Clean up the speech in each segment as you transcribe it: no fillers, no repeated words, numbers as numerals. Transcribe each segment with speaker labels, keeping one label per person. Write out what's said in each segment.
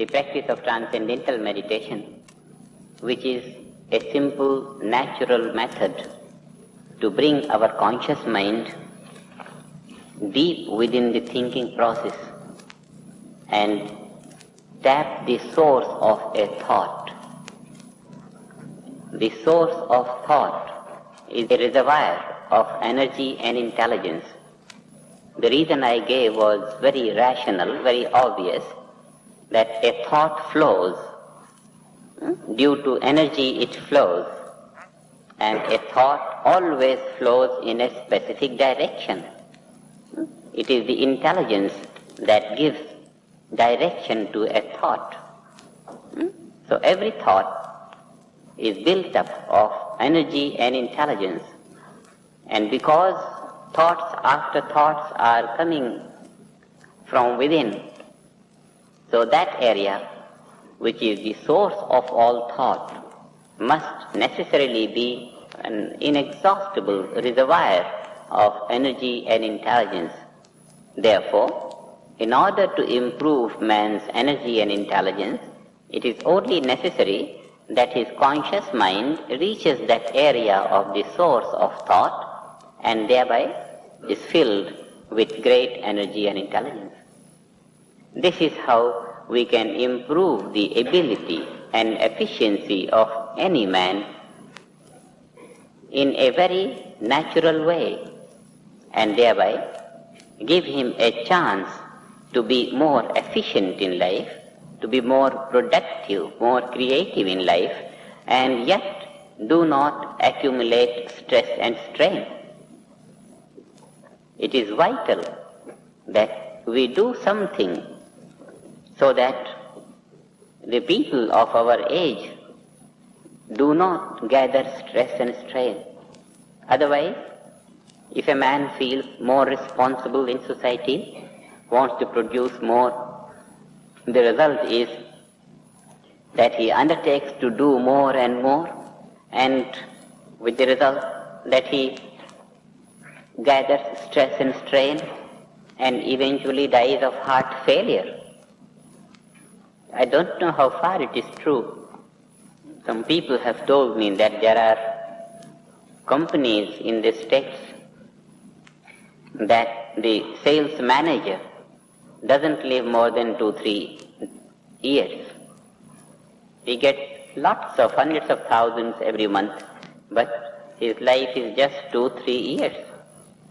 Speaker 1: the practice of transcendental meditation, which is a simple, natural method to bring our conscious mind deep within the thinking process and tap the source of a thought. The source of thought is a reservoir of energy and intelligence. The reason I gave was very rational, very obvious, that a thought flows. Due to energy it flows, and a thought always flows in a specific direction. It is the intelligence that gives direction to a thought. So every thought is built up of energy and intelligence, and because thoughts after thoughts are coming from within, so that area which is the source of all thought must necessarily be an inexhaustible reservoir of energy and intelligence. Therefore, in order to improve man's energy and intelligence, it is only necessary that his conscious mind reaches that area of the source of thought and thereby is filled with great energy and intelligence. This is how we can improve the ability and efficiency of any man in a very natural way, and thereby give him a chance to be more efficient in life, to be more productive, more creative in life, and yet do not accumulate stress and strain. It is vital that we do something so that the people of our age do not gather stress and strain. Otherwise, if a man feels more responsible in society, wants to produce more, the result is that he undertakes to do more and more, and with the result that he gathers stress and strain and eventually dies of heart failure. I don't know how far it is true. Some people have told me that there are companies in the States that the sales manager doesn't live more than 2-3 years. He gets lots of hundreds of thousands every month, but his life is just 2-3 years.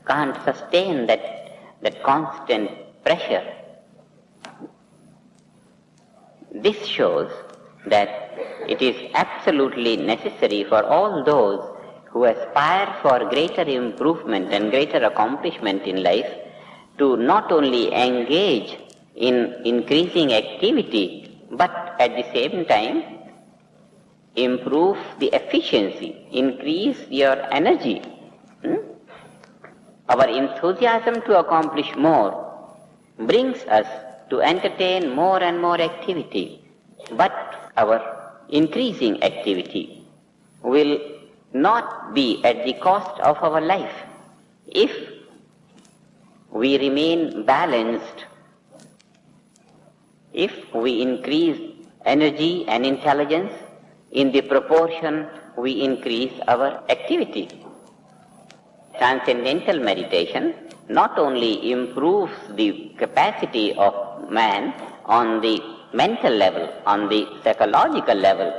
Speaker 1: Can't sustain that constant pressure. This shows that it is absolutely necessary for all those who aspire for greater improvement and greater accomplishment in life to not only engage in increasing activity, but at the same time improve the efficiency, increase your energy. Our enthusiasm to accomplish more brings us to entertain more and more activity, but our increasing activity will not be at the cost of our life. If we remain balanced, if we increase energy and intelligence in the proportion we increase our activity. Transcendental meditation not only improves the capacity of man on the mental level, on the psychological level,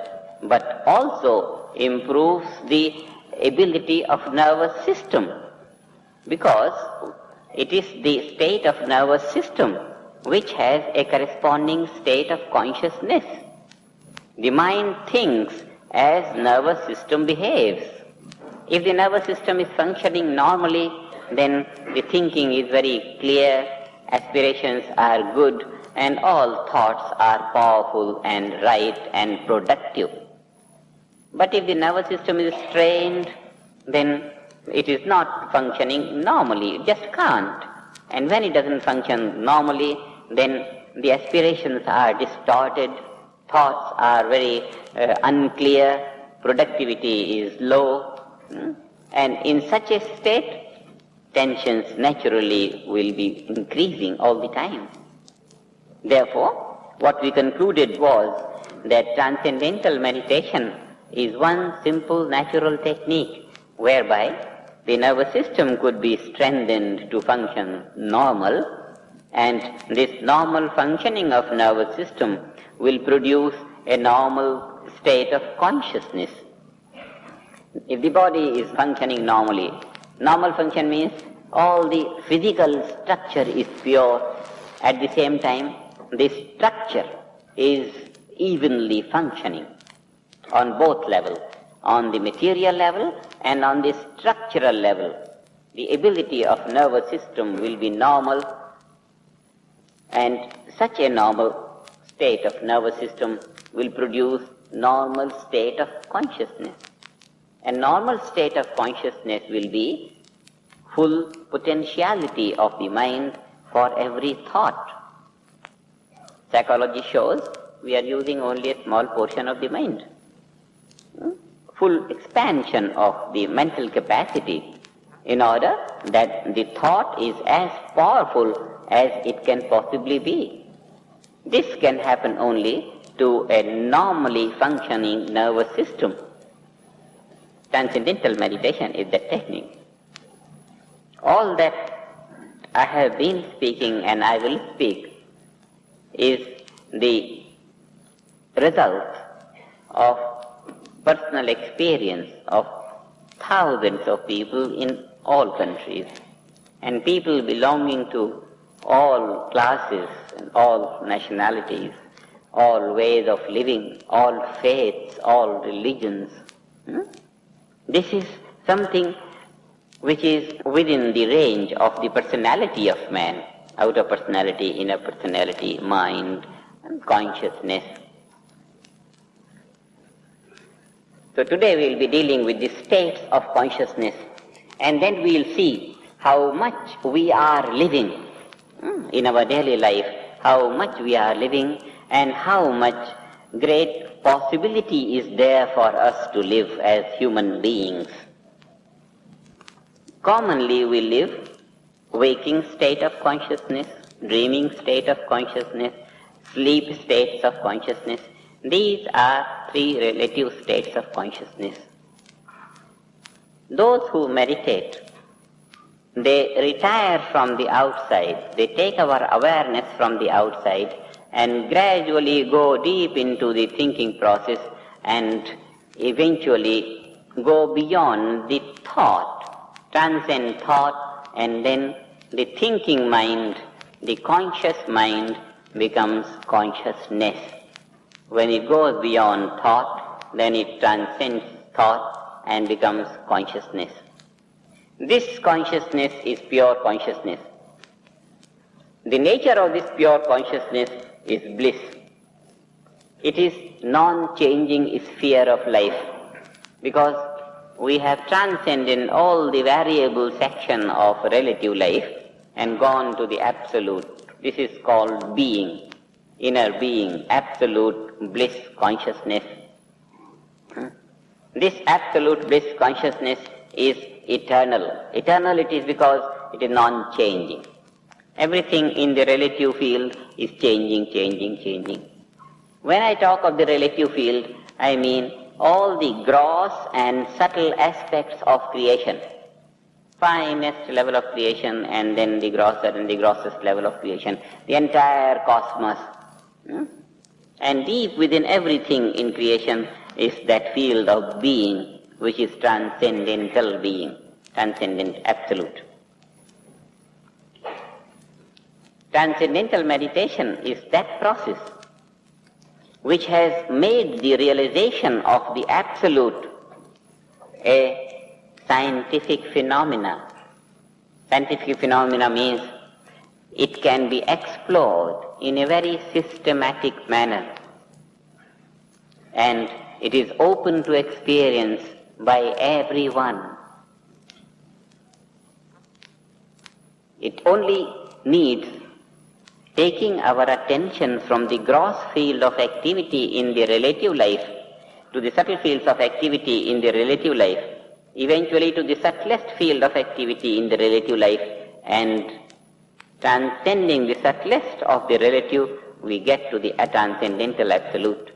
Speaker 1: but also improves the ability of nervous system, because it is the state of nervous system which has a corresponding state of consciousness. The mind thinks as nervous system behaves. If the nervous system is functioning normally, then the thinking is very clear, aspirations are good, and all thoughts are powerful and right and productive. But if the nervous system is strained, then it is not functioning normally, it just can't. And when it doesn't function normally, then the aspirations are distorted, thoughts are very unclear, productivity is low, and in such a state, tensions naturally will be increasing all the time. Therefore, what we concluded was that transcendental meditation is one simple natural technique whereby the nervous system could be strengthened to function normal, and this normal functioning of nervous system will produce a normal state of consciousness. If the body is functioning normally, normal function means all the physical structure is pure. At the same time, the structure is evenly functioning on both levels, on the material level and on the structural level. The ability of nervous system will be normal, and such a normal state of nervous system will produce normal state of consciousness. A normal state of consciousness will be full potentiality of the mind for every thought. Psychology shows we are using only a small portion of the mind. Full expansion of the mental capacity in order that the thought is as powerful as it can possibly be. This can happen only to a normally functioning nervous system. Transcendental meditation is the technique. All that I have been speaking and I will speak is the result of personal experience of thousands of people in all countries, and people belonging to all classes and all nationalities, all ways of living, all faiths, all religions. This is something which is within the range of the personality of man, outer personality, inner personality, mind, and consciousness. So today we will be dealing with the states of consciousness, and then we will see how much we are living in our daily life, how much we are living, and how much great possibility is there for us to live as human beings. Commonly we live waking state of consciousness, dreaming state of consciousness, sleep states of consciousness. These are three relative states of consciousness. Those who meditate, they retire from the outside, they take our awareness from the outside and gradually go deep into the thinking process and eventually go beyond the thought, transcend thought, and then the thinking mind, the conscious mind becomes consciousness. When it goes beyond thought, then it transcends thought and becomes consciousness. This consciousness is pure consciousness. The nature of this pure consciousness is bliss. It is non-changing sphere of life, because we have transcended all the variable section of relative life and gone to the absolute. This is called being, inner being, absolute bliss consciousness. This absolute bliss consciousness is eternal. Eternal it is because it is non-changing. Everything in the relative field is changing. When I talk of the relative field, I mean all the gross and subtle aspects of creation. Finest level of creation and then the grosser and the grossest level of creation. The entire cosmos. And deep within everything in creation is that field of being, which is transcendental being, transcendent absolute. Transcendental meditation is that process which has made the realization of the absolute a scientific phenomena. Scientific phenomena means it can be explored in a very systematic manner, and it is open to experience by everyone. It only needs taking our attention from the gross field of activity in the relative life to the subtle fields of activity in the relative life, eventually to the subtlest field of activity in the relative life, and transcending the subtlest of the relative we get to the transcendental absolute.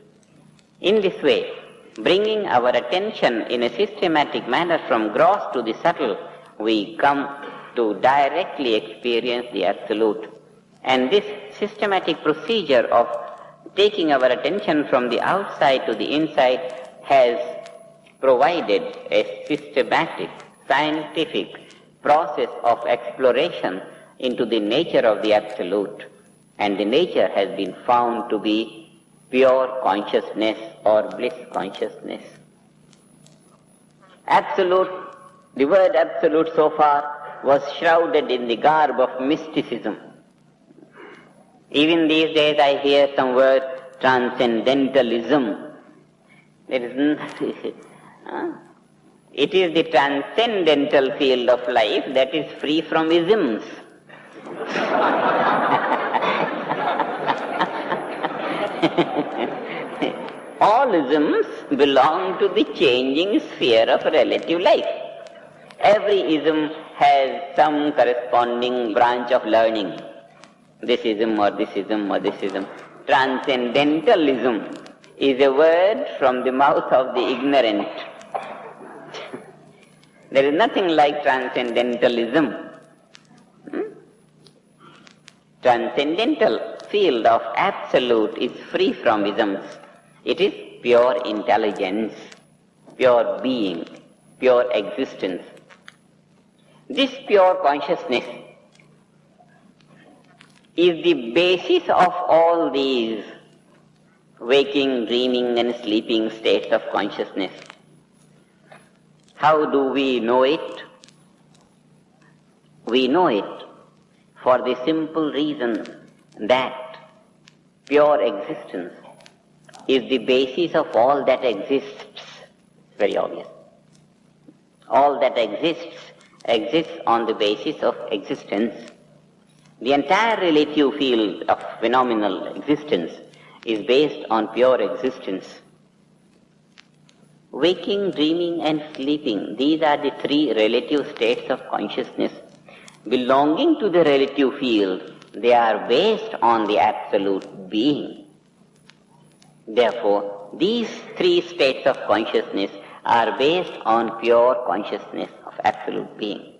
Speaker 1: In this way, bringing our attention in a systematic manner from gross to the subtle, we come to directly experience the absolute. And this systematic procedure of taking our attention from the outside to the inside has provided a systematic, scientific process of exploration into the nature of the absolute. And the nature has been found to be pure consciousness or bliss consciousness. Absolute, the word absolute so far was shrouded in the garb of mysticism. Even these days I hear some word transcendentalism. There is it is the transcendental field of life that is free from isms. All isms belong to the changing sphere of relative life. Every ism has some corresponding branch of learning. This ism or this ism or this ism. Transcendentalism is a word from the mouth of the ignorant. There is nothing like transcendentalism. Transcendental field of absolute is free from isms. It is pure intelligence, pure being, pure existence. This pure consciousness is the basis of all these waking, dreaming and sleeping states of consciousness. How do we know it? We know it for the simple reason that pure existence is the basis of all that exists. It's very obvious. All that exists on the basis of existence. The entire relative field of phenomenal existence is based on pure existence. Waking, dreaming and sleeping, these are the three relative states of consciousness. Belonging to the relative field, they are based on the absolute being. Therefore, these three states of consciousness are based on pure consciousness of absolute being.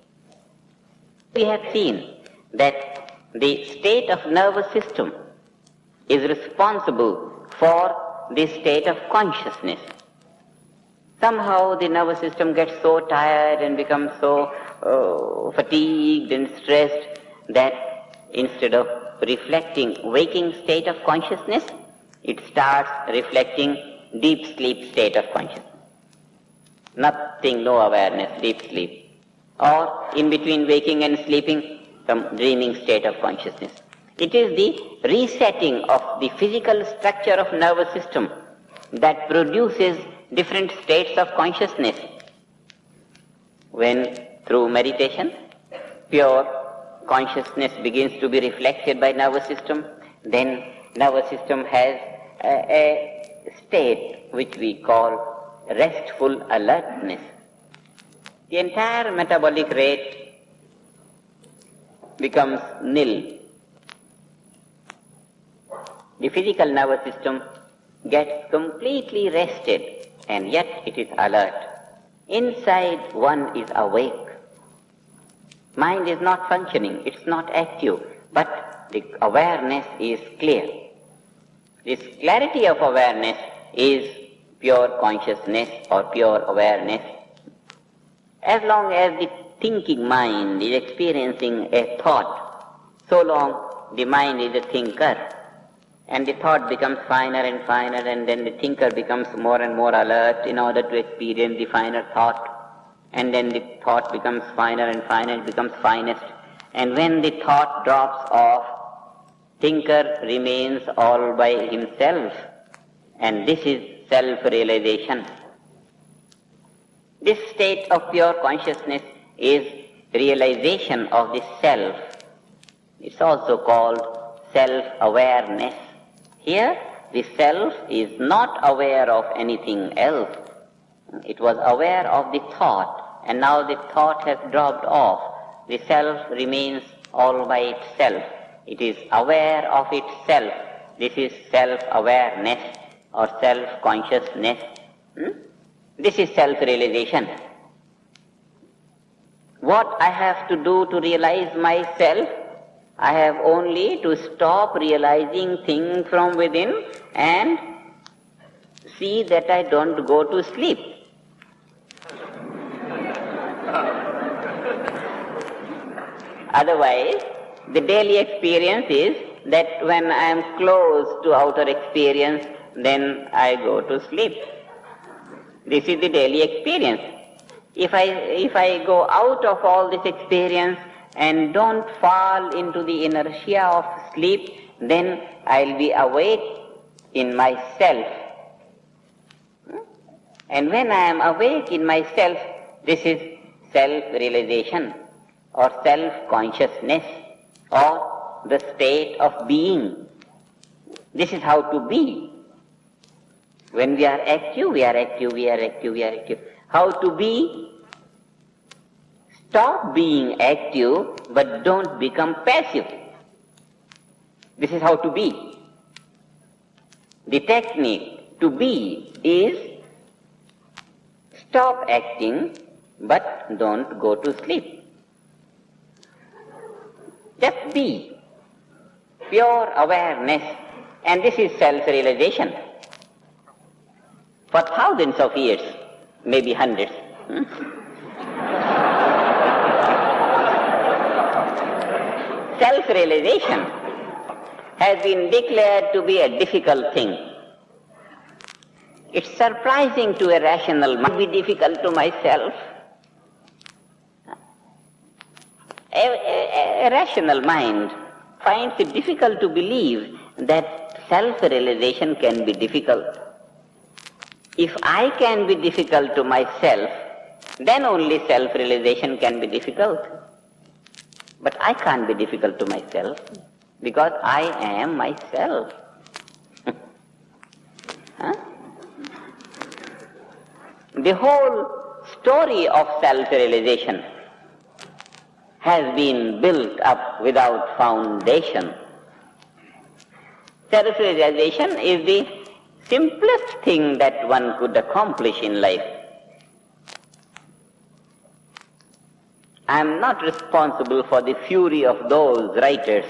Speaker 1: We have seen that the state of nervous system is responsible for the state of consciousness. Somehow the nervous system gets so tired and becomes so fatigued and stressed that instead of reflecting waking state of consciousness, it starts reflecting deep sleep state of consciousness. Nothing, no awareness, deep sleep. Or in between waking and sleeping, some dreaming state of consciousness. It is the resetting of the physical structure of nervous system that produces different states of consciousness. When through meditation, pure consciousness begins to be reflected by nervous system, then nervous system has a state which we call restful alertness. The entire metabolic rate becomes nil. The physical nervous system gets completely rested and yet it is alert. Inside one is awake. Mind is not functioning, it's not active, but the awareness is clear. This clarity of awareness is pure consciousness or pure awareness. As long as the thinking mind is experiencing a thought, so long the mind is a thinker. And the thought becomes finer and finer, and then the thinker becomes more and more alert in order to experience the finer thought. And then the thought becomes finer and finer, it becomes finest. And when the thought drops off, thinker remains all by himself. And this is self-realization. This state of pure consciousness is realization of the self. It's also called self-awareness. Here, the self is not aware of anything else. It was aware of the thought, and now the thought has dropped off. The self remains all by itself. It is aware of itself, this is self-awareness or self-consciousness. This is self-realization. What I have to do to realize myself? I have only to stop realizing things from within and see that I don't go to sleep. Otherwise, the daily experience is that when I am close to outer experience, then I go to sleep. This is the daily experience. If I go out of all this experience and don't fall into the inertia of sleep, then I'll be awake in myself. And when I am awake in myself, this is self-realization or self-consciousness or the state of being. This is how to be. When we are active, we are active, we are active, we are active. How to be? Stop being active, but don't become passive. This is how to be. The technique to be is stop acting, but don't go to sleep. Just be. Pure awareness. And this is self-realization. For thousands of years, maybe hundreds. Self-realization has been declared to be a difficult thing. It's surprising to a rational mind. It might be difficult to myself. A rational mind finds it difficult to believe that self-realization can be difficult. If I can be difficult to myself, then only self-realization can be difficult. But I can't be difficult to myself because I am myself. The whole story of self-realization has been built up without foundation. Self-realization is the simplest thing that one could accomplish in life. I am not responsible for the fury of those writers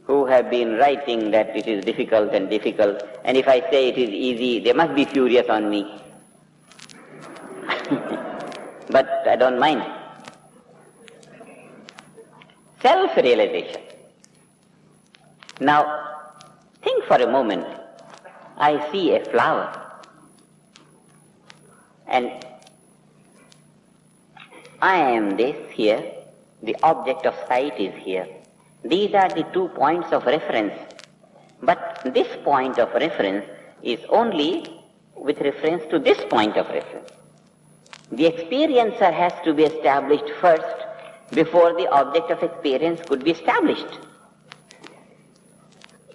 Speaker 1: who have been writing that it is difficult, and if I say it is easy, they must be furious on me. But I don't mind. Self-realization. Now, think for a moment. I see a flower, and I am this here, the object of sight is here. These are the 2 points of reference, but this point of reference is only with reference to this point of reference. The experiencer has to be established first before the object of experience could be established.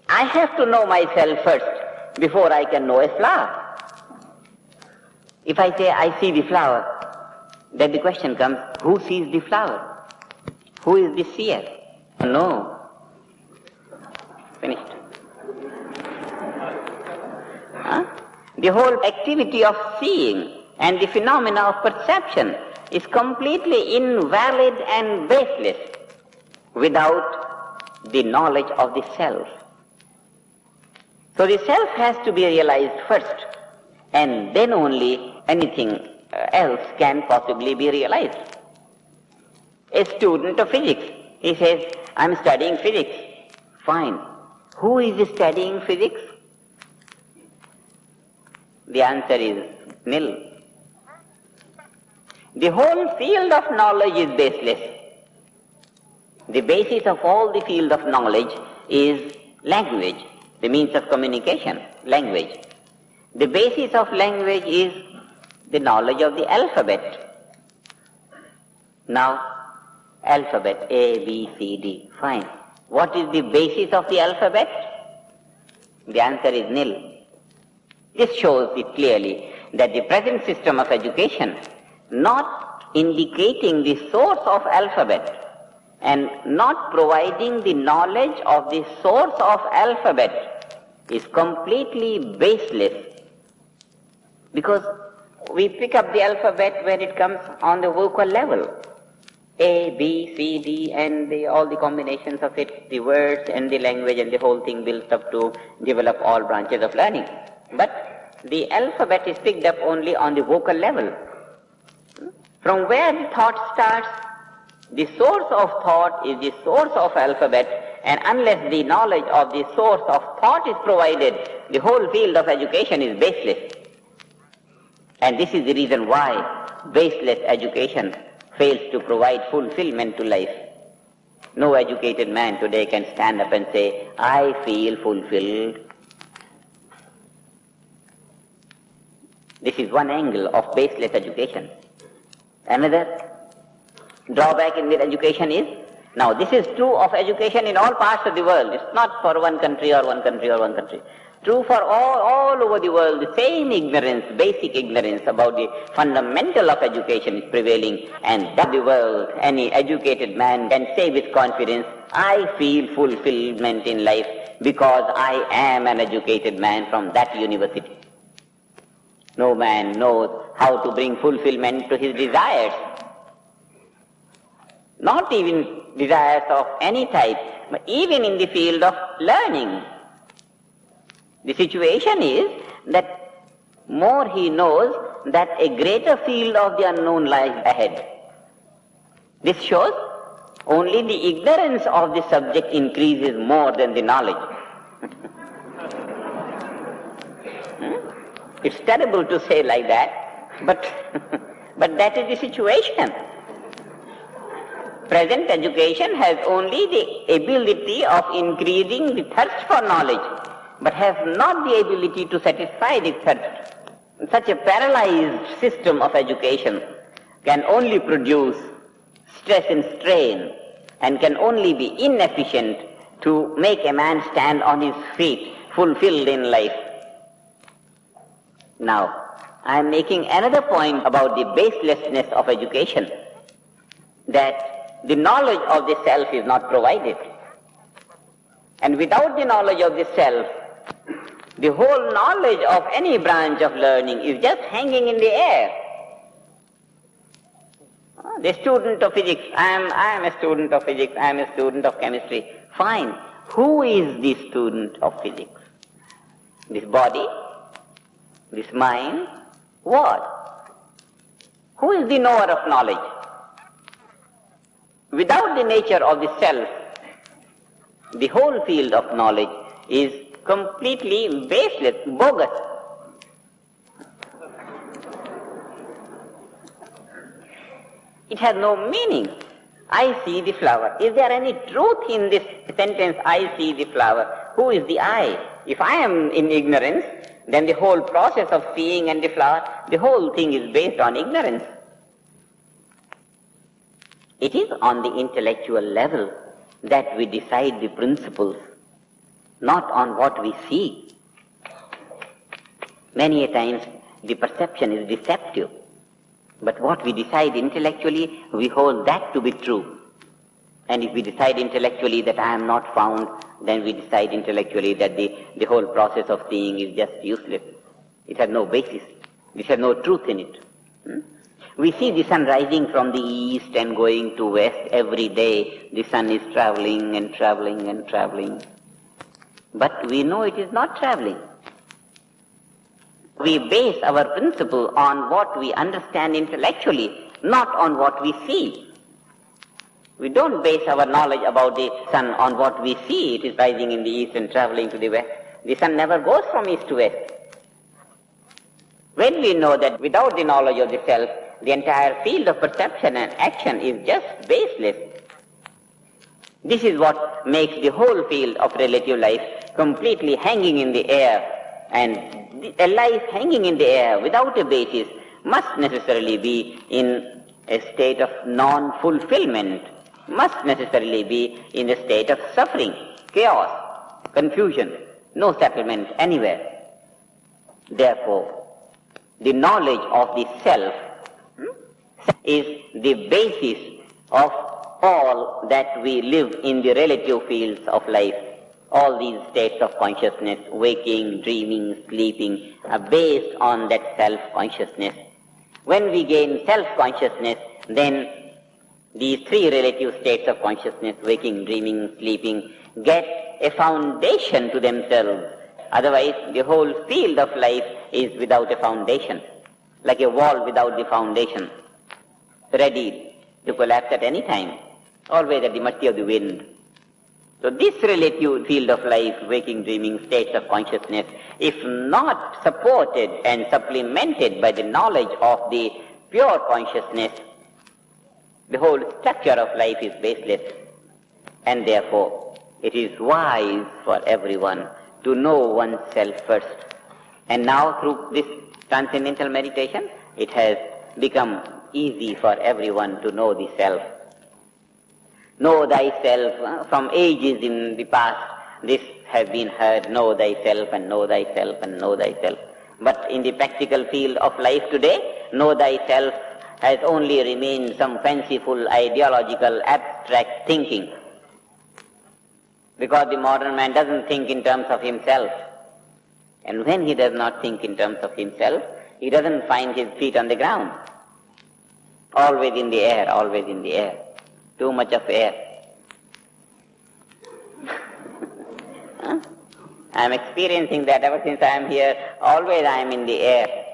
Speaker 1: I have to know myself first before I can know a flower. If I say I see the flower, then the question comes, who sees the flower? Who is the seer? No. Finished. The whole activity of seeing and the phenomena of perception is completely invalid and baseless without the knowledge of the self. So the self has to be realized first, and then only anything else can possibly be realized. A student of physics, he says, I'm studying physics. Fine. Who is studying physics? The answer is nil. The whole field of knowledge is baseless. The basis of all the field of knowledge is language, the means of communication, language. The basis of language is the knowledge of the alphabet. Now, alphabet, A, B, C, D, fine. What is the basis of the alphabet? The answer is nil. This shows it clearly that the present system of education, not indicating the source of alphabet and not providing the knowledge of the source of alphabet, is completely baseless, because we pick up the alphabet where it comes on the vocal level. A, B, C, D, and all the combinations of it, the words and the language and the whole thing builds up to develop all branches of learning. But the alphabet is picked up only on the vocal level. From where the thought starts, the source of thought is the source of alphabet, and unless the knowledge of the source of thought is provided, the whole field of education is baseless. And this is the reason why baseless education fails to provide fulfillment to life. No educated man today can stand up and say, I feel fulfilled. This is one angle of baseless education. Another drawback in this education is, now this is true of education in all parts of the world. It's not for one country or one country or one country. True for all over the world, the same ignorance, basic ignorance about the fundamental of education is prevailing, and that the world, any educated man can say with confidence, I feel fulfillment in life because I am an educated man from that university. No man knows how to bring fulfillment to his desires, not even desires of any type, but even in the field of learning. The situation is that more he knows, that a greater field of the unknown lies ahead. This shows only the ignorance of the subject increases more than the knowledge. It's terrible to say like that, but that is the situation. Present education has only the ability of increasing the thirst for knowledge, but has not the ability to satisfy the thirst. Such a paralyzed system of education can only produce stress and strain, and can only be inefficient to make a man stand on his feet, fulfilled in life. Now, I am making another point about the baselessness of education, that the knowledge of the self is not provided. And without the knowledge of the self, the whole knowledge of any branch of learning is just hanging in the air. The student of physics, I am a student of physics, I am a student of chemistry. Fine. Who is the student of physics? This body? This mind? What? Who is the knower of knowledge? Without the nature of the self, the whole field of knowledge is completely baseless, bogus. It has no meaning. I see the flower. Is there any truth in this sentence, I see the flower? Who is the I? If I am in ignorance, then the whole process of seeing and the flower, the whole thing is based on ignorance. It is on the intellectual level that we decide the principles, not on what we see. Many a times the perception is deceptive, but what we decide intellectually, we hold that to be true. And if we decide intellectually that I am not found, then we decide intellectually that the whole process of seeing is just useless. It has no basis. It has no truth in it. We see the sun rising from the east and going to west every day. The sun is traveling and traveling and traveling. But we know it is not traveling. We base our principle on what we understand intellectually, not on what we see. We don't base our knowledge about the sun on what we see. It is rising in the east and traveling to the west. The sun never goes from east to west. When we know that without the knowledge of the self, the entire field of perception and action is just baseless. This is what makes the whole field of relative life completely hanging in the air. And a life hanging in the air without a basis must necessarily be in a state of non-fulfillment, must necessarily be in a state of suffering, chaos, confusion, no settlement anywhere. Therefore, the knowledge of the self is the basis of all that we live in the relative fields of life. All these states of consciousness, waking, dreaming, sleeping, are based on that self-consciousness. When we gain self-consciousness, then these three relative states of consciousness, waking, dreaming, sleeping, get a foundation to themselves. Otherwise, the whole field of life is without a foundation, like a wall without the foundation, ready to collapse at any time, always at the mercy of the wind. So this relative field of life, waking, dreaming, states of consciousness, if not supported and supplemented by the knowledge of the pure consciousness, the whole structure of life is baseless. And therefore, it is wise for everyone to know oneself first. And now through this transcendental meditation, it has become easy for everyone to know the self. Know thyself. From ages in the past, this has been heard, know thyself and know thyself and know thyself. But in the practical field of life today, know thyself has only remained some fanciful, ideological, abstract thinking. Because the modern man doesn't think in terms of himself. And when he does not think in terms of himself, he doesn't find his feet on the ground. Always in the air, always in the air. Too much of air. Huh? I am experiencing that ever since I am here. Always I am in the air.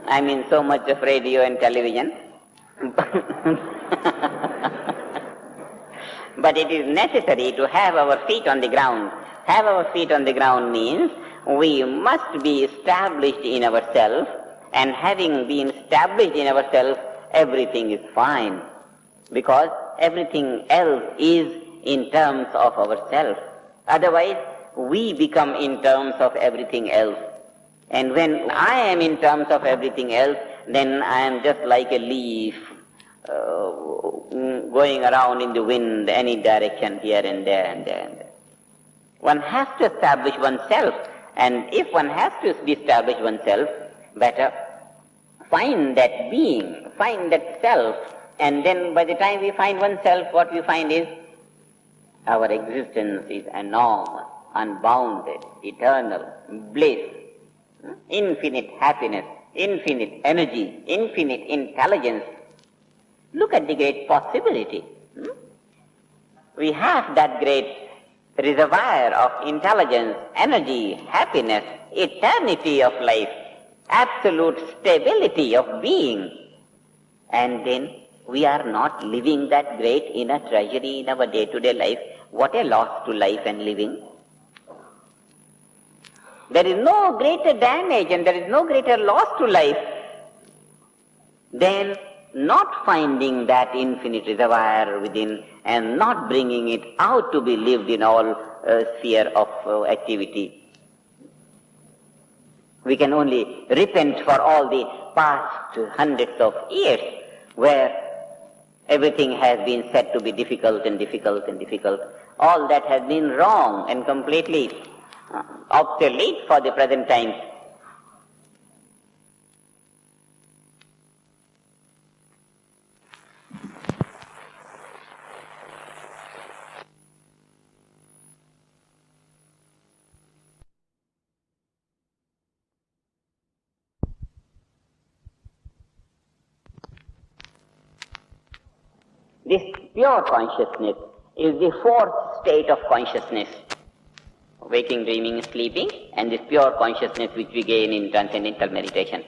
Speaker 1: I am in so much of radio and television. But it is necessary to have our feet on the ground. Have our feet on the ground means we must be established in ourselves, and having been established in ourselves, everything is fine. Because everything else is in terms of ourselves. Otherwise, we become in terms of everything else. And when I am in terms of everything else, then I am just like a leaf going around in the wind, any direction, here and there and there and there. One has to establish oneself, and if one has to establish oneself, better find that being, find that self, and then by the time we find oneself, what we find is our existence is enormous, unbounded, eternal, bliss, infinite happiness, infinite energy, infinite intelligence. Look at the great possibility. We have that great reservoir of intelligence, energy, happiness, eternity of life, absolute stability of being. And then we are not living that great inner treasury in our day-to-day life. What a loss to life and living. There is no greater damage and there is no greater loss to life than not finding that infinite reservoir within and not bringing it out to be lived in all sphere of activity. We can only repent for all the past hundreds of years where everything has been said to be difficult and difficult and difficult. All that has been wrong and completely obsolete for the present times. This pure consciousness is the fourth state of consciousness. Waking, dreaming, sleeping, and this pure consciousness which we gain in transcendental meditation.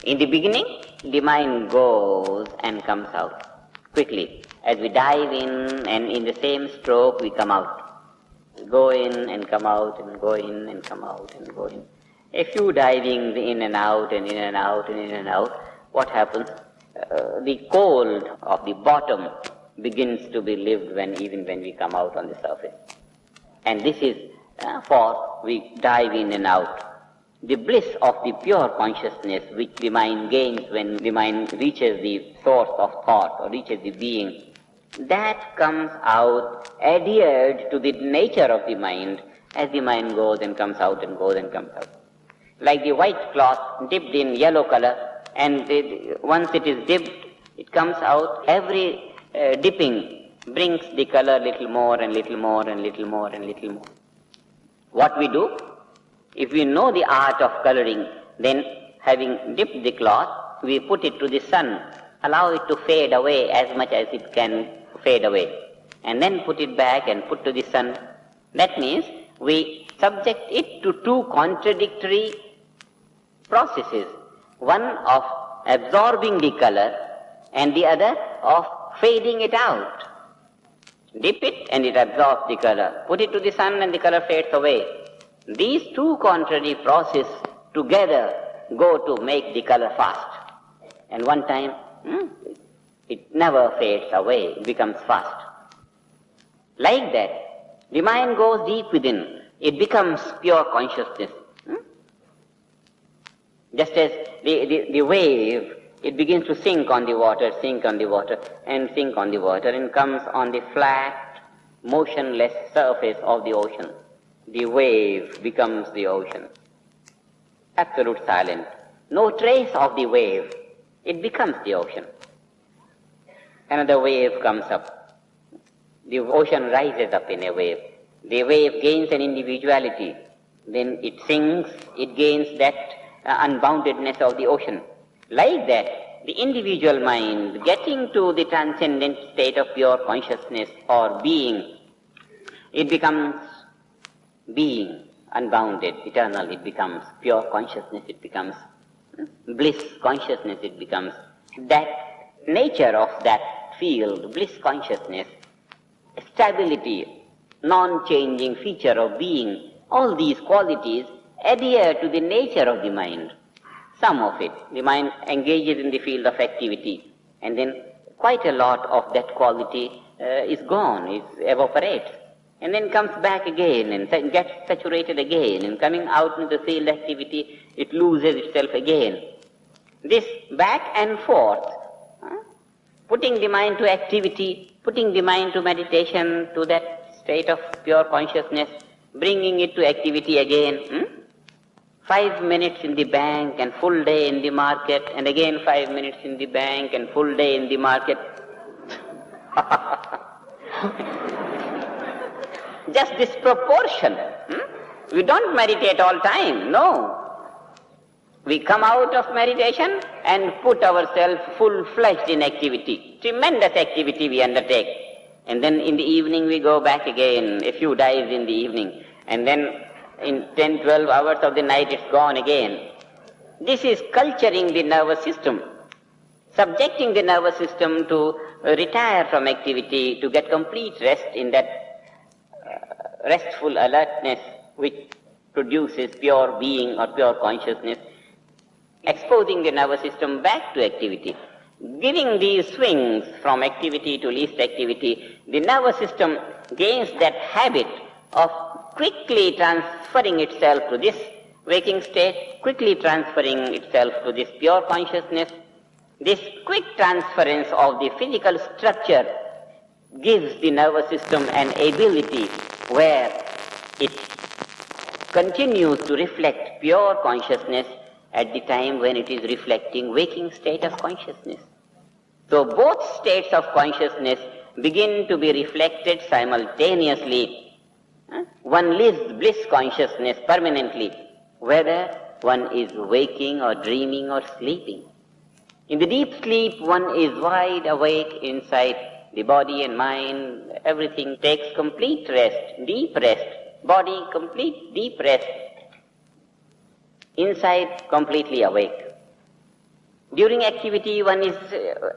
Speaker 1: In the beginning, the mind goes and comes out quickly. As we dive in, and in the same stroke we come out. We go in and come out and go in and come out and go in. A few divings in and out and in and out and in and out, what happens? The cold of the bottom begins to be lived even when we come out on the surface. And this is for we dive in and out. The bliss of the pure consciousness which the mind gains when the mind reaches the source of thought or reaches the being, that comes out adhered to the nature of the mind as the mind goes and comes out and goes and comes out. Like the white cloth dipped in yellow color, and once it is dipped, it comes out. Every dipping brings the color little more and little more and little more and little more. What we do, if we know the art of coloring, then having dipped the cloth, we put it to the sun, allow it to fade away as much as it can fade away, and then put it back and put to the sun. That means we subject it to two contradictory processes, one of absorbing the color and the other of fading it out. Dip it and it absorbs the color. Put it to the sun and the color fades away. These two contrary processes together go to make the color fast. And one time, it never fades away, it becomes fast. Like that, the mind goes deep within, it becomes pure consciousness. Just as the wave, it begins to sink on the water, sink on the water, and sink on the water, and comes on the flat, motionless surface of the ocean. The wave becomes the ocean. Absolute silence. No trace of the wave. It becomes the ocean. Another wave comes up. The ocean rises up in a wave. The wave gains an individuality. Then it sinks, it gains that unboundedness of the ocean. Like that, the individual mind getting to the transcendent state of pure consciousness or being, it becomes being, unbounded, eternal. It becomes pure consciousness, it becomes bliss consciousness, it becomes that nature of that field, bliss consciousness, stability, non-changing feature of being. All these qualities adhere to the nature of the mind. Some of it, the mind engages in the field of activity, and then quite a lot of that quality is gone, it evaporates, and then comes back again and gets saturated again, and coming out into the field activity, it loses itself again. This back and forth, putting the mind to activity, putting the mind to meditation, to that state of pure consciousness, bringing it to activity again. 5 minutes in the bank and full day in the market, and again 5 minutes in the bank and full day in the market. Just this proportion. We don't meditate all time, no. We come out of meditation and put ourselves full-fledged in activity. Tremendous activity we undertake. And then in the evening we go back again, a few dives in the evening, and then in 10, 12 hours of the night it's gone again. This is culturing the nervous system, subjecting the nervous system to retire from activity, to get complete rest in that restful alertness which produces pure being or pure consciousness, exposing the nervous system back to activity. Giving these swings from activity to least activity, the nervous system gains that habit of quickly transferring itself to this waking state, quickly transferring itself to this pure consciousness. This quick transference of the physical structure gives the nervous system an ability where it continues to reflect pure consciousness at the time when it is reflecting waking state of consciousness. So both states of consciousness begin to be reflected simultaneously. One lives bliss consciousness permanently, whether one is waking or dreaming or sleeping. In the deep sleep, one is wide awake inside the body and mind. Everything takes complete rest, deep rest. Body, complete deep rest. Inside, completely awake. During activity, one is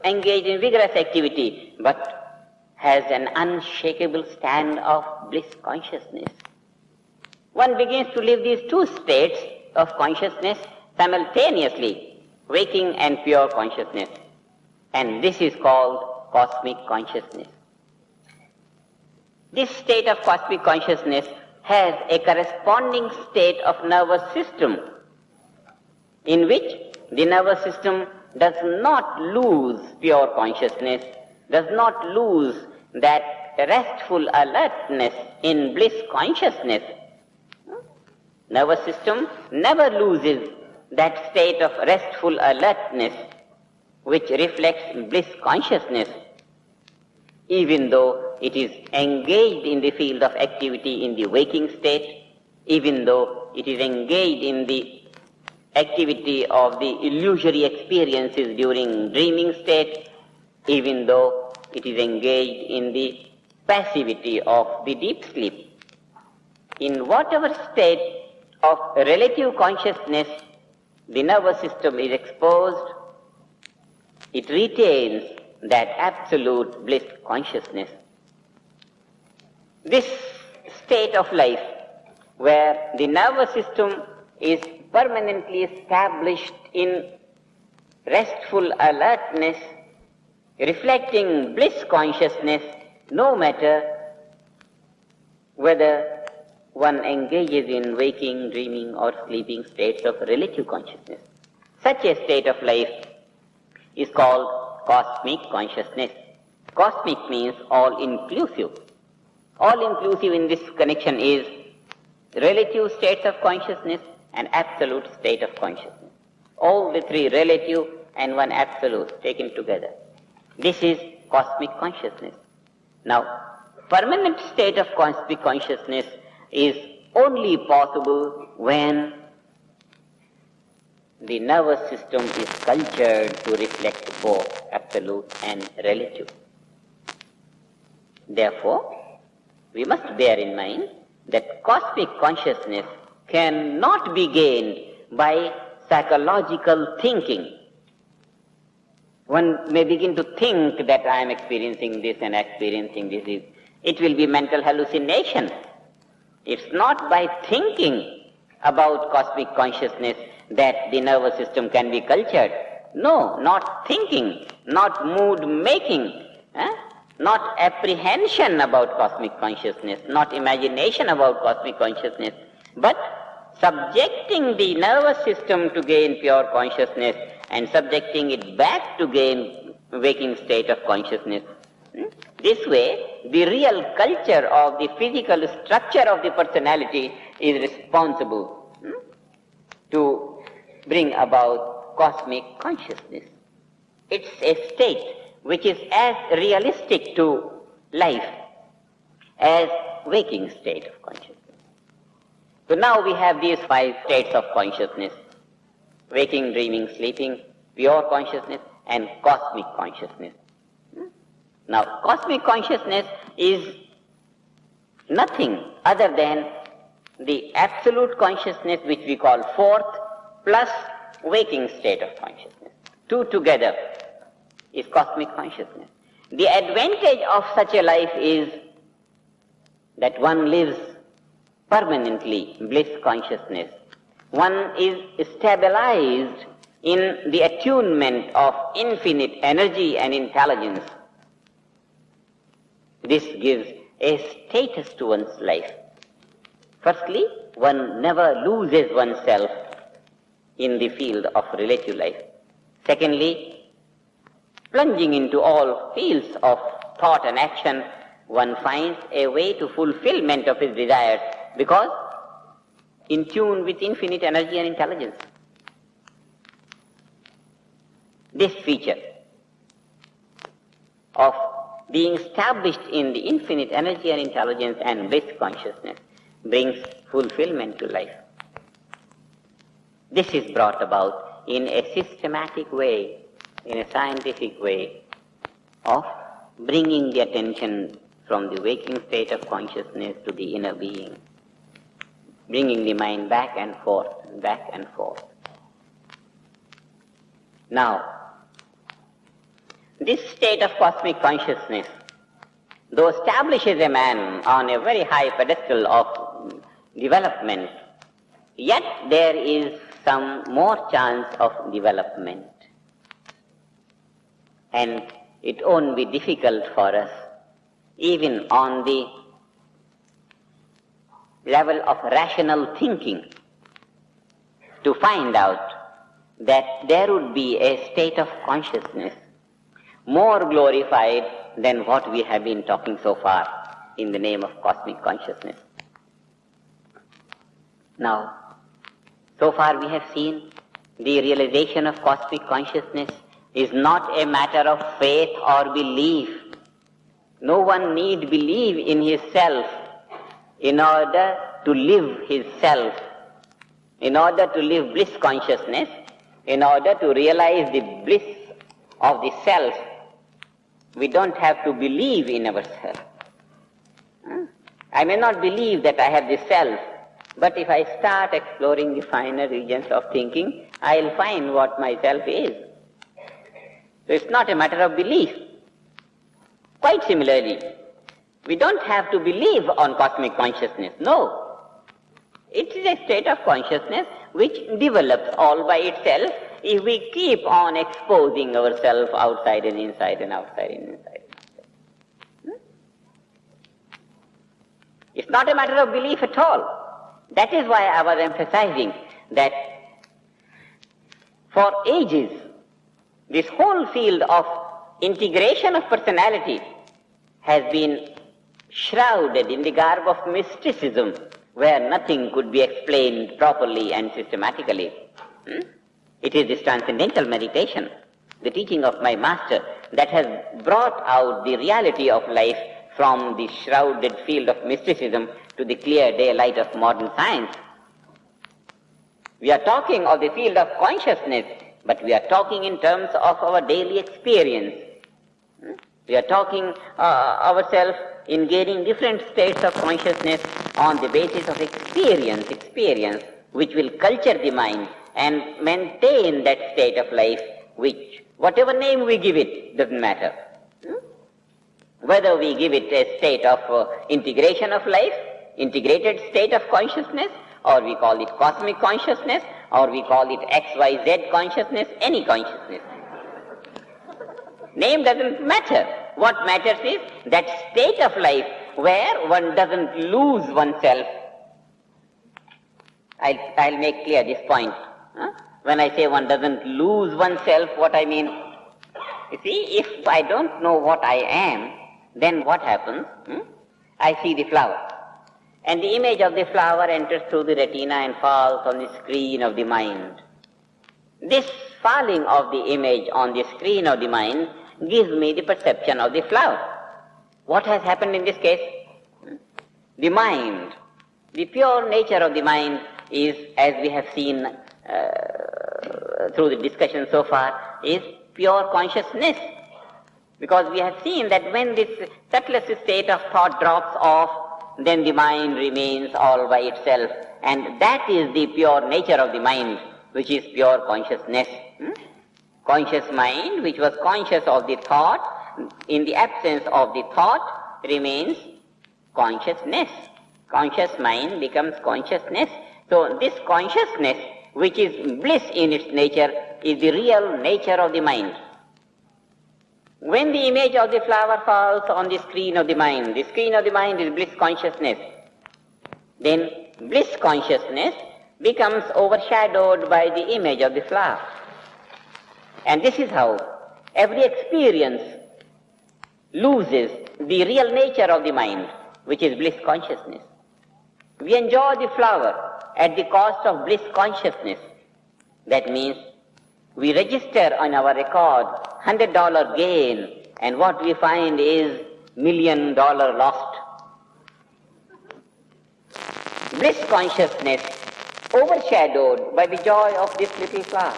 Speaker 1: engaged in vigorous activity, but has an unshakable stand of bliss consciousness. One begins to live these two states of consciousness simultaneously, waking and pure consciousness. And this is called cosmic consciousness. This state of cosmic consciousness has a corresponding state of nervous system in which the nervous system does not lose pure consciousness, does not lose that restful alertness in bliss consciousness. Nervous system never loses that state of restful alertness which reflects bliss consciousness. even though it is engaged in the field of activity in the waking state, even though it is engaged in the activity of the illusory experiences during dreaming state, even though it is engaged in the passivity of the deep sleep. In whatever state of relative consciousness the nervous system is exposed, it retains that absolute bliss consciousness. This state of life where the nervous system is permanently established in restful alertness, reflecting bliss consciousness, no matter whether one engages in waking, dreaming or sleeping states of relative consciousness. Such a state of life is called cosmic consciousness. Cosmic means all-inclusive. All-inclusive in this connection is relative states of consciousness and absolute state of consciousness. All the three relative and one absolute taken together. This is cosmic consciousness. Now, permanent state of cosmic consciousness is only possible when the nervous system is cultured to reflect both absolute and relative. Therefore, we must bear in mind that cosmic consciousness cannot be gained by psychological thinking. One may begin to think that I am experiencing this and experiencing this. It will be mental hallucination. It's not by thinking about cosmic consciousness that the nervous system can be cultured. No, not thinking, not mood making, not apprehension about cosmic consciousness, not imagination about cosmic consciousness, but subjecting the nervous system to gain pure consciousness and subjecting it back to gain waking state of consciousness. This way, the real culture of the physical structure of the personality is responsible to bring about cosmic consciousness. It's a state which is as realistic to life as waking state of consciousness. So now we have these 5 states of consciousness: waking, dreaming, sleeping, pure consciousness and cosmic consciousness. Now, cosmic consciousness is nothing other than the absolute consciousness which we call fourth plus waking state of consciousness. Two together is cosmic consciousness. The advantage of such a life is that one lives permanently bliss consciousness. One is stabilized in the attunement of infinite energy and intelligence. This gives a status to one's life. Firstly, one never loses oneself in the field of relative life. Secondly, plunging into all fields of thought and action, one finds a way to fulfillment of his desires because in tune with infinite energy and intelligence. This feature of being established in the infinite energy and intelligence and bliss consciousness brings fulfillment to life. This is brought about in a systematic way, in a scientific way of bringing the attention from the waking state of consciousness to the inner being, bringing the mind back and forth, back and forth. Now, this state of cosmic consciousness, though establishes a man on a very high pedestal of development, yet there is some more chance of development. And it won't be difficult for us, even on the level of rational thinking, to find out that there would be a state of consciousness more glorified than what we have been talking so far in the name of cosmic consciousness. Now, so far we have seen the realization of cosmic consciousness is not a matter of faith or belief. No one need believe in his self in order to live his self, in order to live bliss consciousness, in order to realize the bliss of the self. We don't have to believe in ourselves. I may not believe that I have the self, but if I start exploring the finer regions of thinking, I'll find what myself is. So it's not a matter of belief. Quite similarly, we don't have to believe on cosmic consciousness. No. It is a state of consciousness which develops all by itself if we keep on exposing ourselves outside and inside and outside and inside. It's not a matter of belief at all. That is why I was emphasizing that for ages, this whole field of integration of personality has been shrouded in the garb of mysticism, where nothing could be explained properly and systematically. It is this transcendental meditation, the teaching of my master, that has brought out the reality of life from the shrouded field of mysticism to the clear daylight of modern science. We are talking of the field of consciousness, but we are talking in terms of our daily experience. We are talking ourselves in gaining different states of consciousness on the basis of experience, which will culture the mind and maintain that state of life, which, whatever name we give it, doesn't matter. Whether we give it a state of integration of life, integrated state of consciousness, or we call it cosmic consciousness, or we call it XYZ consciousness, any consciousness. Name doesn't matter. What matters is that state of life where one doesn't lose oneself. I'll make clear this point. When I say one doesn't lose oneself, what I mean? You see, if I don't know what I am, then what happens? I see the flower. And the image of the flower enters through the retina and falls on the screen of the mind. This falling of the image on the screen of the mind gives me the perception of the flower. What has happened in this case? The mind, the pure nature of the mind is, as we have seen through the discussion so far, is pure consciousness. Because we have seen that when this subtlest state of thought drops off, then the mind remains all by itself. And that is the pure nature of the mind, which is pure consciousness. Conscious mind, which was conscious of the thought, in the absence of the thought, remains consciousness. Conscious mind becomes consciousness. So this consciousness, which is bliss in its nature, is the real nature of the mind. When the image of the flower falls on the screen of the mind is bliss consciousness, then bliss consciousness becomes overshadowed by the image of the flower. And this is how every experience loses the real nature of the mind, which is bliss consciousness. We enjoy the flower at the cost of bliss consciousness. That means we register on our record $100 gain, and what we find is $1 million lost. Bliss consciousness overshadowed by the joy of this little flower.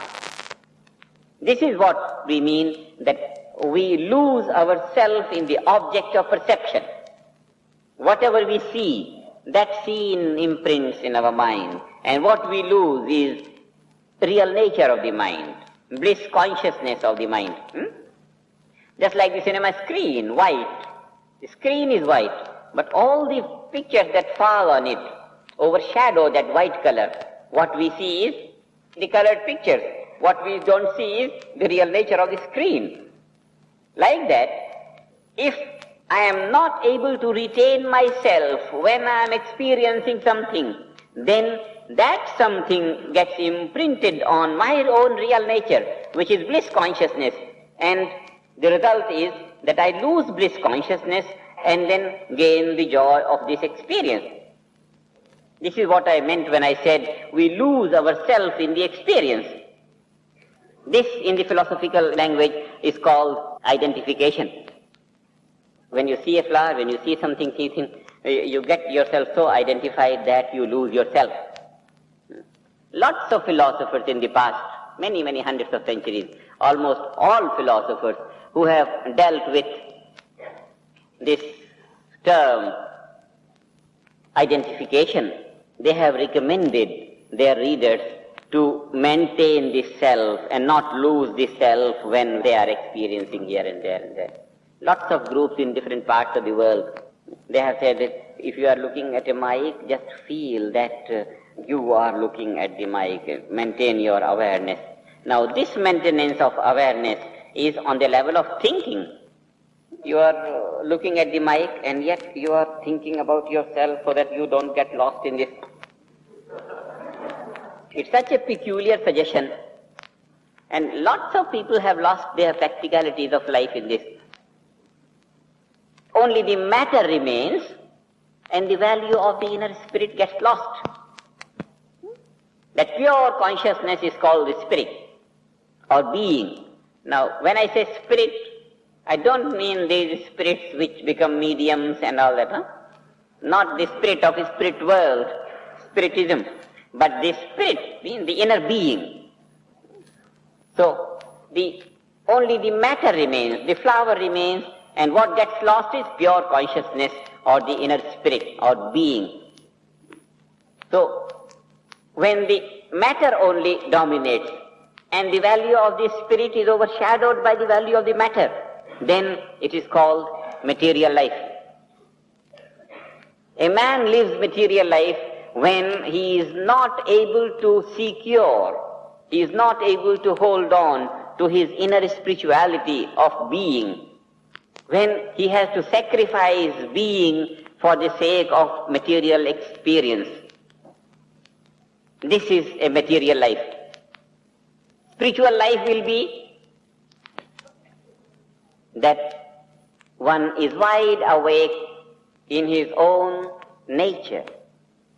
Speaker 1: This is what we mean that we lose ourselves in the object of perception. Whatever we see, that scene imprints in our mind, and what we lose is the real nature of the mind, bliss consciousness of the mind. Just like the cinema screen, white. The screen is white, but all the pictures that fall on it overshadow that white color. What we see is the colored pictures. What we don't see is the real nature of the screen. Like that, if I am not able to retain myself when I am experiencing something, then that something gets imprinted on my own real nature, which is bliss consciousness. And the result is that I lose bliss consciousness and then gain the joy of this experience. This is what I meant when I said we lose ourselves in the experience. This, in the philosophical language, is called identification. When you see a flower, when you see something, you get yourself so identified that you lose yourself. Lots of philosophers in the past, many, many hundreds of centuries, almost all philosophers who have dealt with this term identification, they have recommended their readers to maintain the self and not lose the self when they are experiencing here and there and there. Lots of groups in different parts of the world, they have said that if you are looking at a mic, just feel that you are looking at the mic, maintain your awareness. Now this maintenance of awareness is on the level of thinking. You are looking at the mic and yet you are thinking about yourself so that you don't get lost in this. It's such a peculiar suggestion, and lots of people have lost their practicalities of life in this. Only the matter remains and the value of the inner spirit gets lost. That pure consciousness is called the spirit or being. Now, when I say spirit, I don't mean these spirits which become mediums and all that. Not the spirit of the spirit world, spiritism, but the spirit means the inner being. So, only the matter remains, the flower remains, and what gets lost is pure consciousness or the inner spirit or being. So, when the matter only dominates and the value of the spirit is overshadowed by the value of the matter, then it is called material life. A man lives material life when he is not able to secure, he is not able to hold on to his inner spirituality of being, when he has to sacrifice being for the sake of material experience. This is a material life. Spiritual life will be that one is wide awake in his own nature,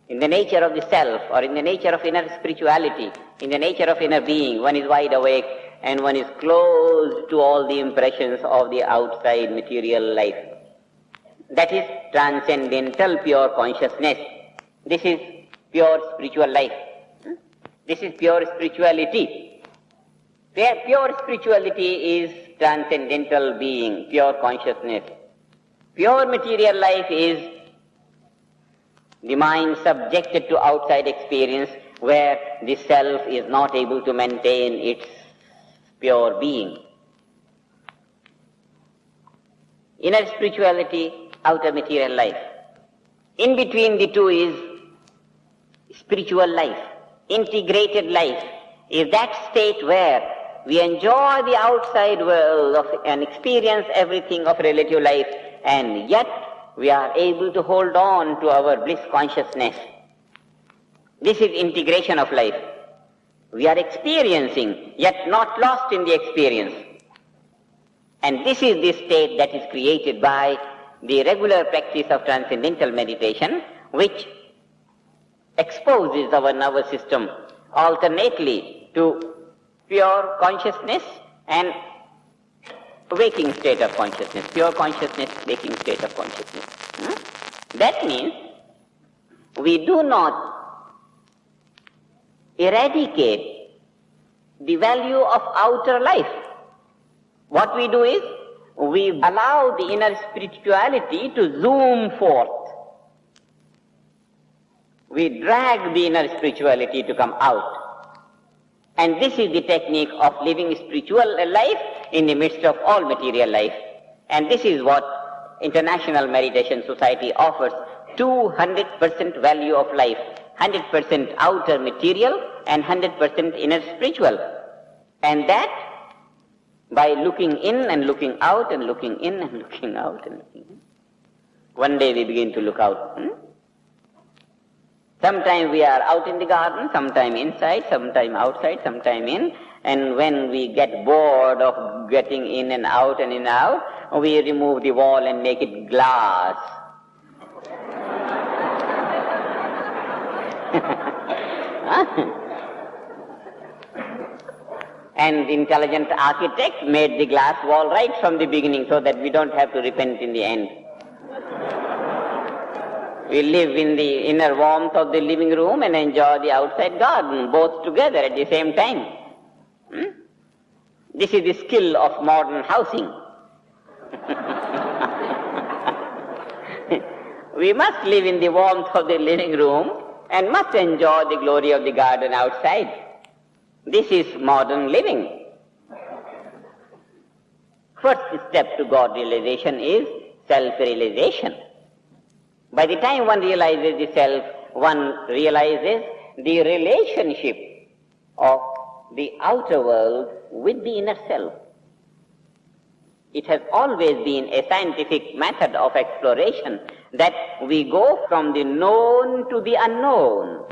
Speaker 1: in the nature of the self, or in the nature of inner spirituality, in the nature of inner being. One is wide awake and one is closed to all the impressions of the outside material life. That is transcendental pure consciousness. This is pure spiritual life. This is pure spirituality. Pure spirituality is transcendental being, pure consciousness. Pure material life is the mind subjected to outside experience where the self is not able to maintain its pure being. Inner spirituality, outer material life. In between the two is spiritual life. Integrated life is that state where we enjoy the outside world and experience everything of relative life, and yet we are able to hold on to our bliss consciousness. This is integration of life. We are experiencing, yet not lost in the experience. And this is the state that is created by the regular practice of transcendental meditation, which exposes our nervous system alternately to pure consciousness and waking state of consciousness, pure consciousness, waking state of consciousness. That means we do not eradicate the value of outer life. What we do is we allow the inner spirituality to zoom forth. We drag the inner spirituality to come out. And this is the technique of living spiritual life in the midst of all material life. And this is what International Meditation Society offers: 200% value of life, 100% outer material and 100% inner spiritual. And that by looking in and looking out and looking in and looking out and looking in. One day we begin to look out. Sometime we are out in the garden, sometime inside, sometime outside, sometime in. And when we get bored of getting in and out and in and out, we remove the wall and make it glass. And the intelligent architect made the glass wall right from the beginning so that we don't have to repent in the end. We live in the inner warmth of the living room and enjoy the outside garden, both together at the same time. This is the skill of modern housing. We must live in the warmth of the living room and must enjoy the glory of the garden outside. This is modern living. First step to God realization is self-realization. By the time one realizes the self, one realizes the relationship of the outer world with the inner self. It has always been a scientific method of exploration that we go from the known to the unknown.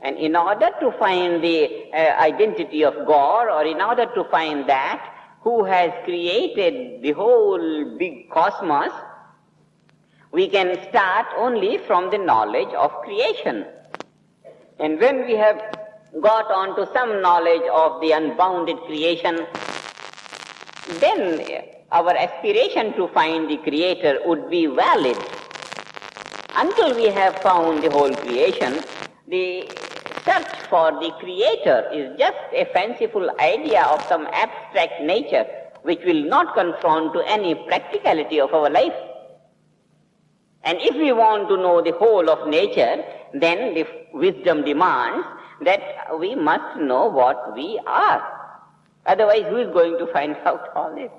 Speaker 1: And in order to find the identity of God, or in order to find that who has created the whole big cosmos, we can start only from the knowledge of creation. And when we have got on to some knowledge of the unbounded creation, then our aspiration to find the Creator would be valid. Until we have found the whole creation, the search for the Creator is just a fanciful idea of some abstract nature which will not conform to any practicality of our life. And if we want to know the whole of nature, then the wisdom demands that we must know what we are. Otherwise, who is going to find out all this?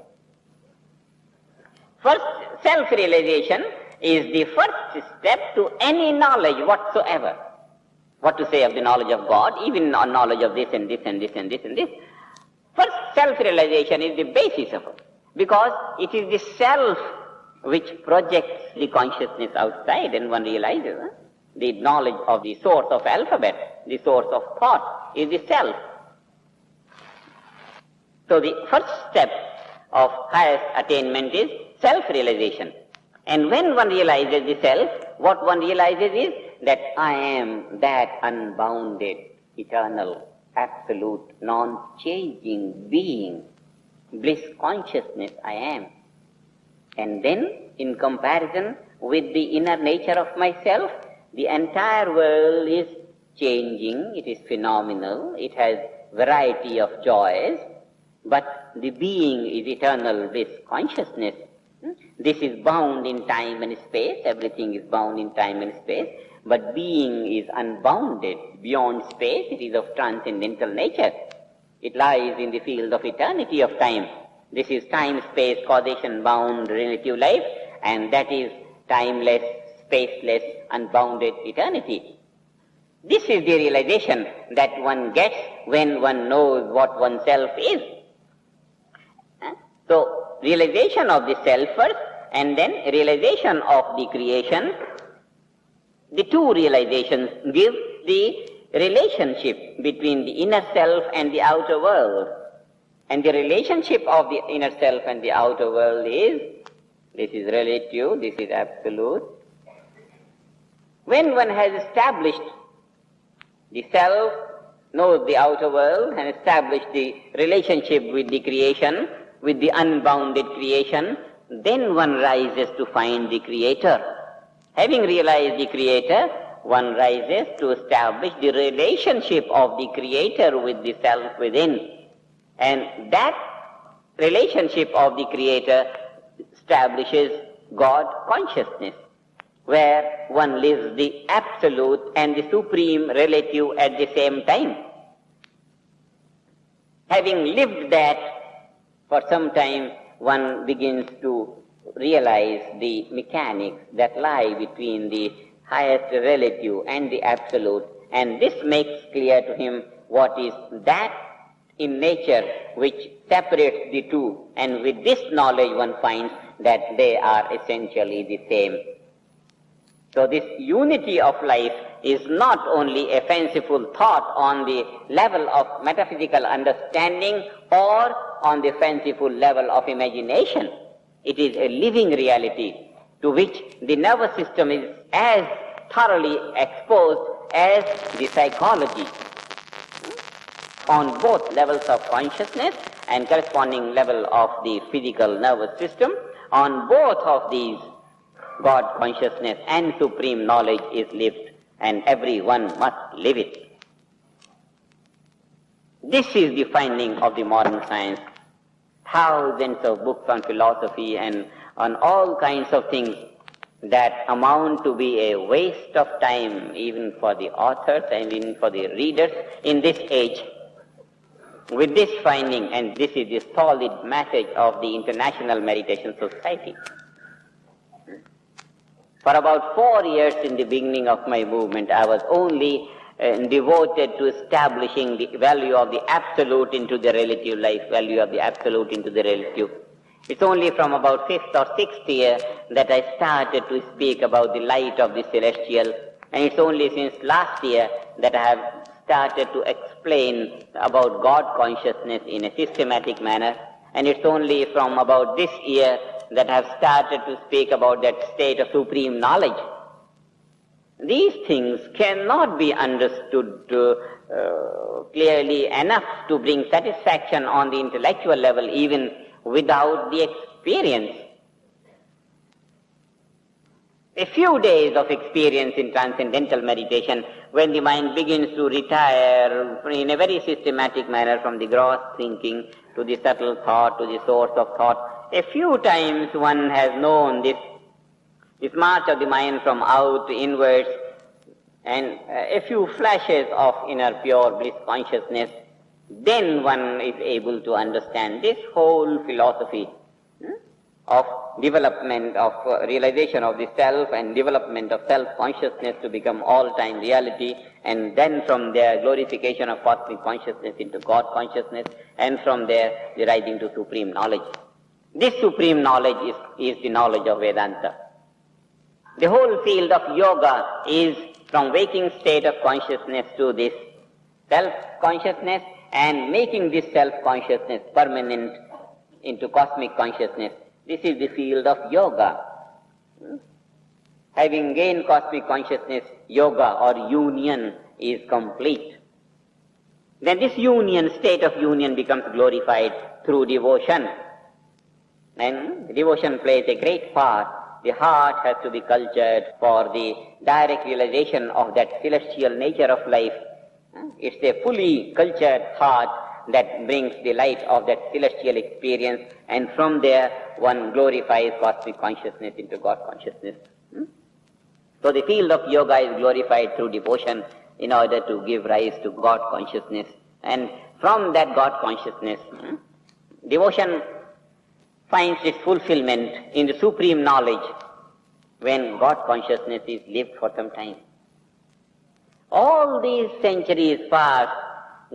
Speaker 1: First, self-realization is the first step to any knowledge whatsoever. What to say of the knowledge of God, even knowledge of this and this and this and this and this. First, self-realization is the basis of it, because it is the self which projects the consciousness outside, and one realizes the knowledge of the source of alphabet, the source of thought is the self. So the first step of highest attainment is self-realization. And when one realizes the self, what one realizes is that I am that unbounded, eternal, absolute, non-changing being, bliss consciousness I am. And then, in comparison with the inner nature of myself, the entire world is changing, it is phenomenal, it has variety of joys, but the being is eternal bliss consciousness. This is bound in time and space, everything is bound in time and space, but being is unbounded beyond space, it is of transcendental nature. It lies in the field of eternity of time. This is time, space, causation, bound, relative life, and that is timeless, spaceless, unbounded eternity. This is the realization that one gets when one knows what oneself is. So, realization of the self first, and then realization of the creation. The two realizations give the relationship between the inner self and the outer world. And the relationship of the inner self and the outer world is, this is relative, this is absolute. When one has established the self, knows the outer world, and established the relationship with the creation, with the unbounded creation, then one rises to find the Creator. Having realized the Creator, one rises to establish the relationship of the Creator with the self within. And that relationship of the Creator establishes God consciousness, where one lives the absolute and the supreme relative at the same time. Having lived that for some time, one begins to realize the mechanics that lie between the highest relative and the absolute, and this makes clear to him what is that in nature which separates the two, and with this knowledge one finds that they are essentially the same. So this unity of life is not only a fanciful thought on the level of metaphysical understanding or on the fanciful level of imagination. It is a living reality to which the nervous system is as thoroughly exposed as the psychology. on both levels of consciousness and corresponding level of the physical nervous system. On both of these, God consciousness and supreme knowledge is lived, and everyone must live it. This is the finding of the modern science. Thousands of books on philosophy and on all kinds of things that amount to be a waste of time even for the authors and even for the readers in this age. With this finding, and this is the solid message of the International Meditation Society. For about 4 years in the beginning of my movement, I was only devoted to establishing the value of the absolute into the relative life, value of the absolute into the relative. It's only from about 5th or 6th year that I started to speak about the light of the celestial, and it's only since last year that I have started to explain about God consciousness in a systematic manner, and it's only from about this year that I have started to speak about that state of supreme knowledge. These things cannot be understood clearly enough to bring satisfaction on the intellectual level even without the experience. A few days of experience in transcendental meditation, when the mind begins to retire in a very systematic manner from the gross thinking to the subtle thought, to the source of thought, a few times one has known this march of the mind from out to inwards, and a few flashes of inner pure bliss consciousness, then one is able to understand this whole philosophy of development, of realization of the self and development of self-consciousness to become all-time reality, and then from there glorification of cosmic consciousness into God consciousness, and from there the rising to supreme knowledge. This supreme knowledge is the knowledge of Vedanta. The whole field of yoga is from waking state of consciousness to this self-consciousness and making this self-consciousness permanent into cosmic consciousness. This is the field of yoga. Having gained cosmic consciousness, yoga or union is complete. Then this union, state of union, becomes glorified through devotion. And devotion plays a great part. The heart has to be cultured for the direct realization of that celestial nature of life. It's a fully cultured heart that brings the light of that celestial experience, and from there one glorifies cosmic consciousness into God consciousness. So the field of yoga is glorified through devotion in order to give rise to God consciousness, and from that God consciousness, devotion finds its fulfillment in the supreme knowledge when God consciousness is lived for some time. All these centuries pass,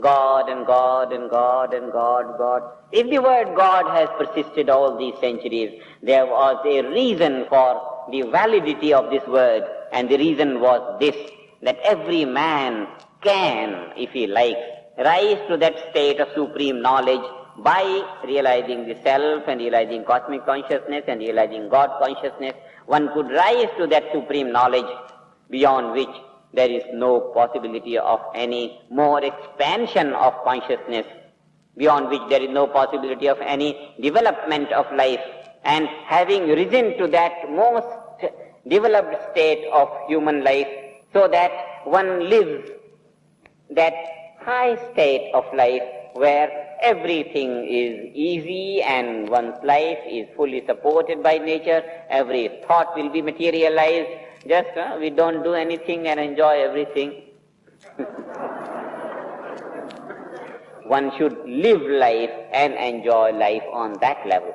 Speaker 1: God and God and God and God, God. If the word God has persisted all these centuries, there was a reason for the validity of this word, and the reason was this, that every man can, if he likes, rise to that state of supreme knowledge by realizing the self and realizing cosmic consciousness and realizing God consciousness. One could rise to that supreme knowledge beyond which there is no possibility of any more expansion of consciousness, beyond which there is no possibility of any development of life. And having risen to that most developed state of human life, so that one lives that high state of life where everything is easy and one's life is fully supported by nature, every thought will be materialized. Just we don't do anything and enjoy everything. One should live life and enjoy life on that level.